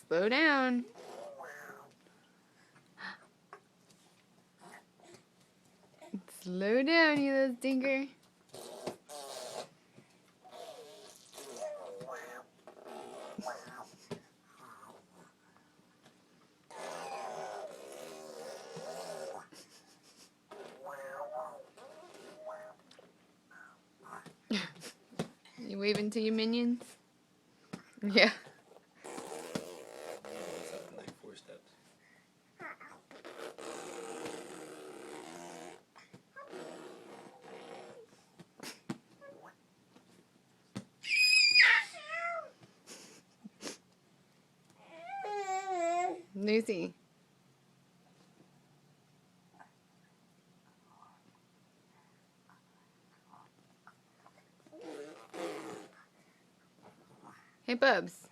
Slow down. Slow down, you little stinker. You waving to your minions? Yeah. Like 4 steps. Lucy. Hey, Bubs.